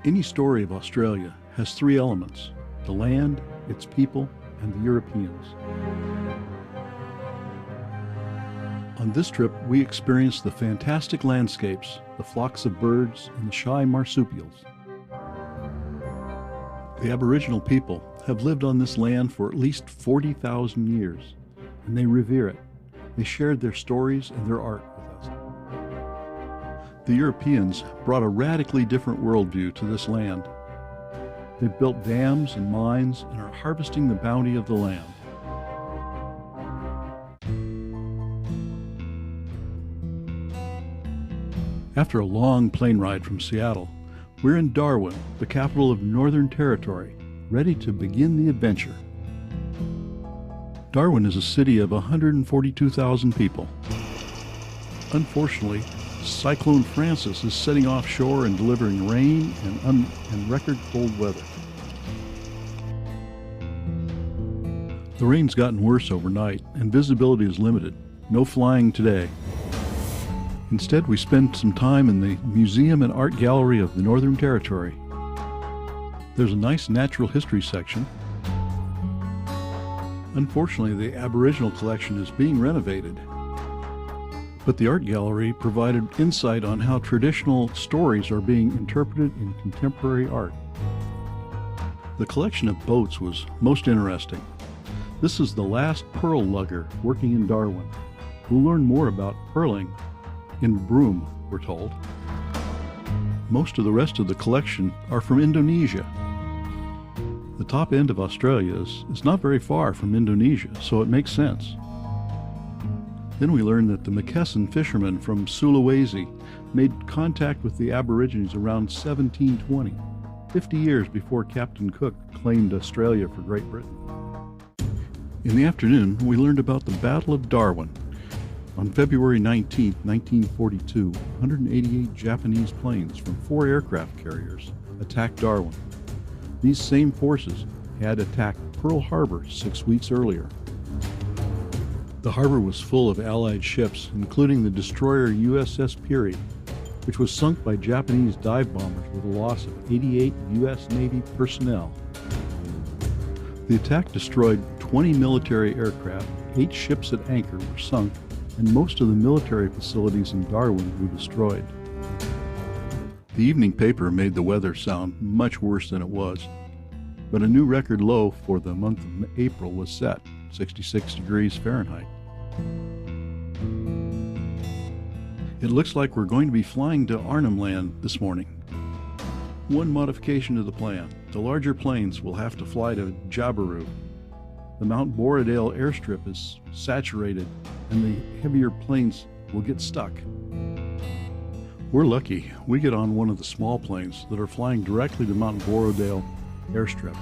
Any story of Australia has three elements: the land, its people, and the Europeans. On this trip, we experienced the fantastic landscapes, the flocks of birds, and the shy marsupials. The Aboriginal people have lived on this land for at least 40,000 years, and they revere it. They shared their stories and their art with us. The Europeans brought a radically different worldview to this land. They built dams and mines and are harvesting the bounty of the land. After a long plane ride from Seattle, we're in Darwin, the capital of Northern Territory, ready to begin the adventure. Darwin is a city of 142,000 people. Unfortunately, Cyclone Francis is setting offshore and delivering rain and record cold weather. The rain's gotten worse overnight and visibility is limited. No flying today. Instead, we spend some time in the Museum and Art Gallery of the Northern Territory. There's a nice natural history section. Unfortunately, the Aboriginal collection is being renovated. But the art gallery provided insight on how traditional stories are being interpreted in contemporary art. The collection of boats was most interesting. This is the last pearl lugger working in Darwin. We'll learn more about pearling in Broome, we're told. Most of the rest of the collection are from Indonesia. The top end of Australia is not very far from Indonesia, so it makes sense. Then we learn that the Mackensen fishermen from Sulawesi made contact with the Aborigines around 1720, 50 years before Captain Cook claimed Australia for Great Britain. In the afternoon, we learned about the Battle of Darwin. On February 19, 1942, 188 Japanese planes from 4 aircraft carriers attacked Darwin. These same forces had attacked Pearl Harbor 6 weeks earlier. The harbor was full of Allied ships, including the destroyer USS Peary, which was sunk by Japanese dive bombers with a loss of 88 U.S. Navy personnel. The attack destroyed 20 military aircraft, 8 ships at anchor were sunk, and most of the military facilities in Darwin were destroyed. The evening paper made the weather sound much worse than it was, but a new record low for the month of April was set, 66 degrees Fahrenheit. It looks like we're going to be flying to Arnhemland this morning. One modification to the plan: the larger planes will have to fly to Jabiru. The Mount Borrowdale airstrip is saturated and the heavier planes will get stuck. We're lucky we get on one of the small planes that are flying directly to Mount Borrowdale airstrip,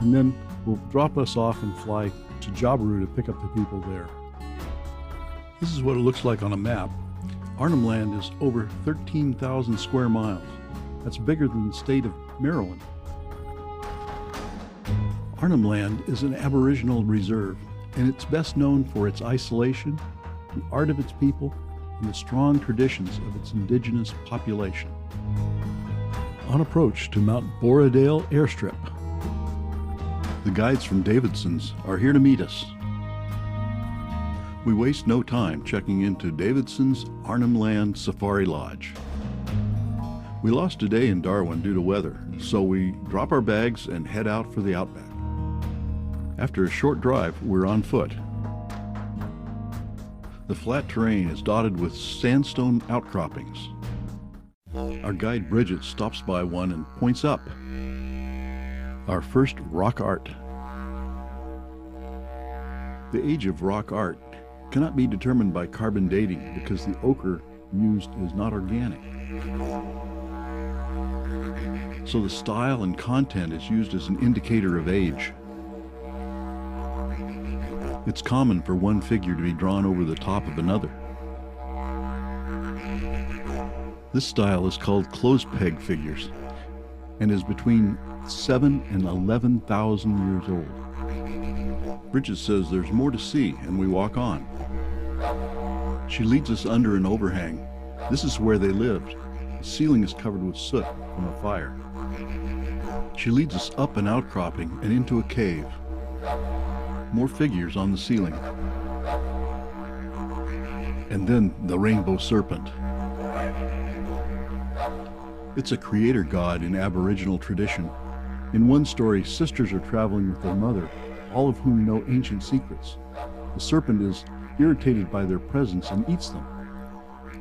and then will drop us off and fly to Jabiru to pick up the people there. This is what it looks like on a map. Arnhemland is over 13,000 square miles. That's bigger than the state of Maryland. Arnhemland is an Aboriginal reserve, and it's best known for its isolation, the art of its people, and the strong traditions of its indigenous population. On approach to Mount Borrowdale airstrip, the guides from Davidson's are here to meet us. We waste no time checking into Davidson's Arnhemland Safari Lodge. We lost a day in Darwin due to weather, so we drop our bags and head out for the outback. After a short drive, we're on foot. The flat terrain is dotted with sandstone outcroppings. Our guide Bridget stops by one and points up. Our first rock art. The age of rock art cannot be determined by carbon dating because the ochre used is not organic. So the style and content is used as an indicator of age. It's common for one figure to be drawn over the top of another. This style is called closed peg figures and is between 7,000 and 11,000 years old. Bridget says there's more to see, and we walk on. She leads us under an overhang. This is where they lived. The ceiling is covered with soot from a fire. She leads us up an outcropping and into a cave. More figures on the ceiling. And then the rainbow serpent. It's a creator god in Aboriginal tradition. In one story, sisters are traveling with their mother, all of whom know ancient secrets. The serpent is irritated by their presence and eats them.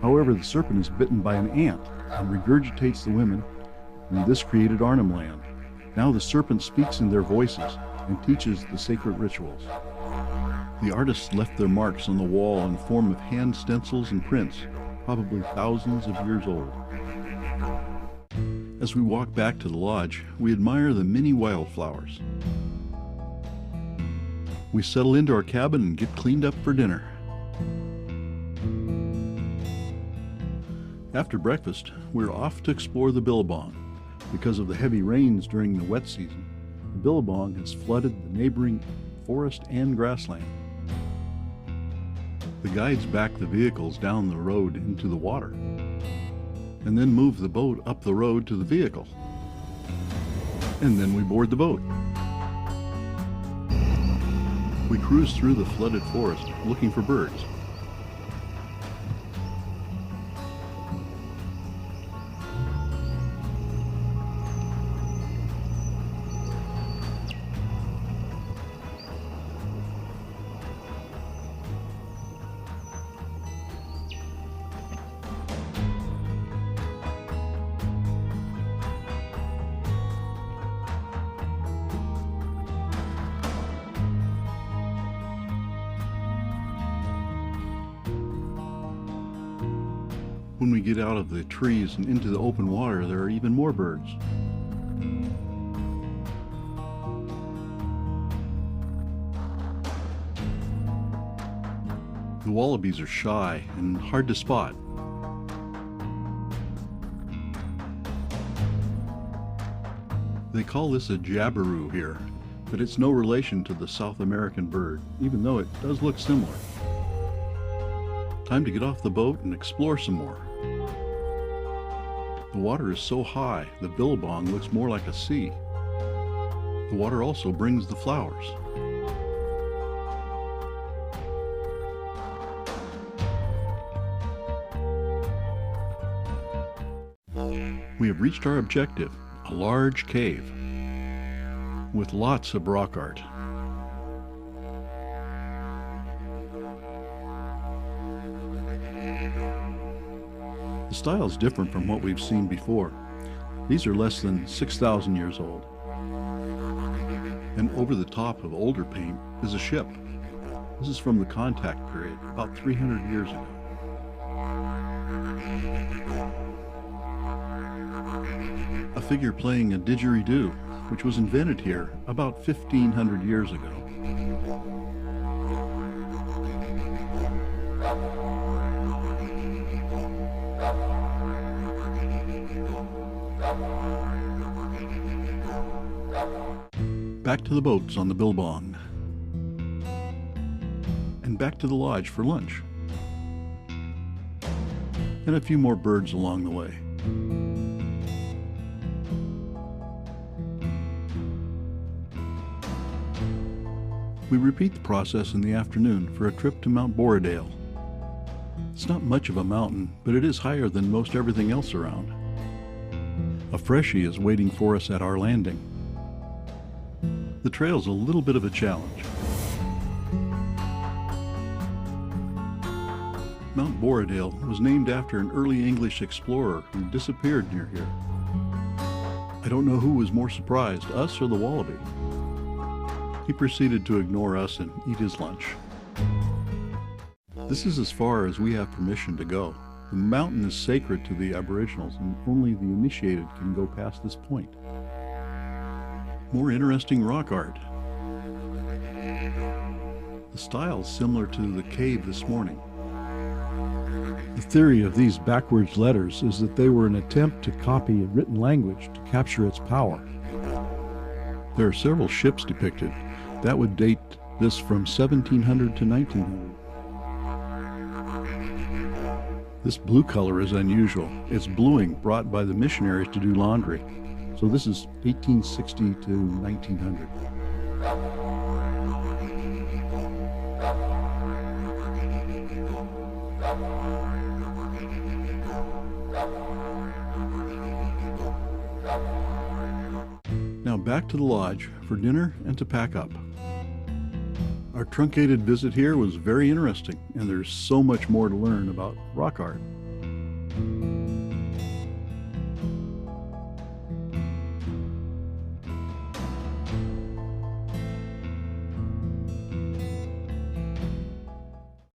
However, the serpent is bitten by an ant and regurgitates the women, and this created Arnhemland. Now the serpent speaks in their voices and teaches the sacred rituals. The artists left their marks on the wall in the form of hand stencils and prints, probably thousands of years old. As we walk back to the lodge, we admire the many wildflowers. We settle into our cabin and get cleaned up for dinner. After breakfast, we're off to explore the billabong. Because of the heavy rains during the wet season, the billabong has flooded the neighboring forest and grassland. The guides back the vehicles down the road into the water, and then move the boat up the road to the vehicle. And then we board the boat. We cruise through the flooded forest looking for birds. When we get out of the trees and into the open water, there are even more birds. The wallabies are shy and hard to spot. They call this a jabiru here, but it's no relation to the South American bird, even though it does look similar. Time to get off the boat and explore some more. The water is so high, the billabong looks more like a sea. The water also brings the flowers. We have reached our objective, a large cave with lots of rock art. The style is different from what we've seen before. These are less than 6,000 years old. And over the top of older paint is a ship. This is from the contact period, about 300 years ago. A figure playing a didgeridoo, which was invented here about 1,500 years ago. Back to the boats on the billabong, and back to the lodge for lunch, and a few more birds along the way. We repeat the process in the afternoon for a trip to Mount Borrowdale. It's not much of a mountain, but it is higher than most everything else around. A freshie is waiting for us at our landing. The trail's a little bit of a challenge. Mount Borrowdale was named after an early English explorer who disappeared near here. I don't know who was more surprised, us or the wallaby. He proceeded to ignore us and eat his lunch. This is as far as we have permission to go. The mountain is sacred to the Aboriginals, and only the initiated can go past this point. More interesting rock art. The style is similar to the cave this morning. The theory of these backwards letters is that they were an attempt to copy a written language to capture its power. There are several ships depicted. That would date this from 1700 to 1900. This blue color is unusual. It's bluing brought by the missionaries to do laundry. So this is 1860 to 1900. Now back to the lodge for dinner and to pack up. Our truncated visit here was very interesting, and there's so much more to learn about rock art.